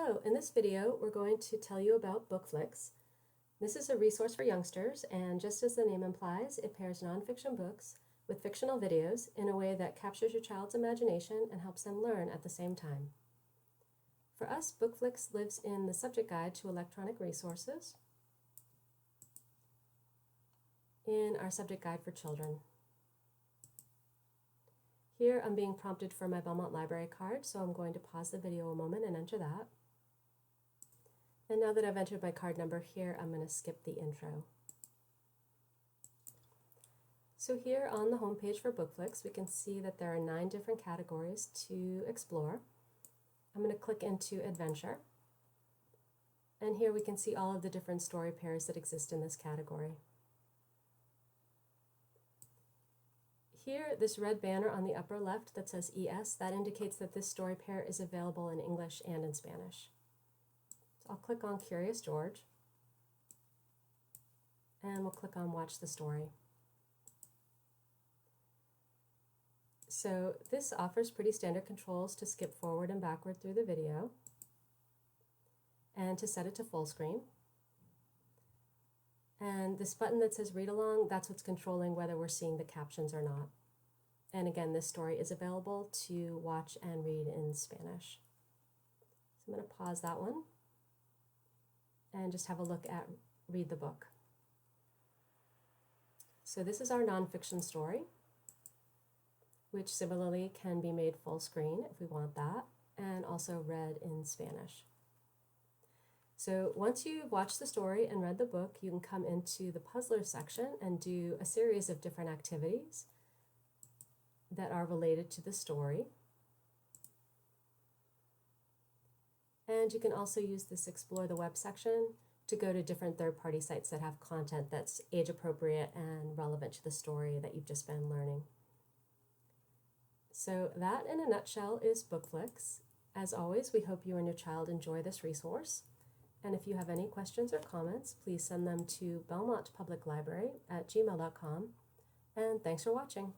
Hello, in this video we're going to tell you about Bookflix. This is a resource for youngsters, and just as the name implies, it pairs nonfiction books with fictional videos in a way that captures your child's imagination and helps them learn at the same time. For us, Bookflix lives in the subject guide to electronic resources in our subject guide for children. Here I'm being prompted for my Belmont Library card, so I'm going to pause the video a moment and enter that. And now that I've entered my card number here, I'm going to skip the intro. So here on the home page for Bookflix, we can see that there are 9 different categories to explore. I'm going to click into Adventure. And here we can see all of the different story pairs that exist in this category. Here, this red banner on the upper left that says ES, that indicates that this story pair is available in English and in Spanish. So I'll click on Curious George, and we'll click on Watch the Story. So this offers pretty standard controls to skip forward and backward through the video, and to set it to full screen. And this button that says Read Along, that's what's controlling whether we're seeing the captions or not. And again, this story is available to watch and read in Spanish. So I'm going to pause that one and just have a look at Read the Book. So this is our nonfiction story, which similarly can be made full screen if we want that, and also read in Spanish. So once you've watched the story and read the book, you can come into the puzzler section and do a series of different activities that are related to the story. And you can also use this Explore the Web section to go to different third-party sites that have content that's age-appropriate and relevant to the story that you've just been learning. So that, in a nutshell, is Bookflix. As always, we hope you and your child enjoy this resource. And if you have any questions or comments, please send them to belmontpubliclibrary@gmail.com. And thanks for watching.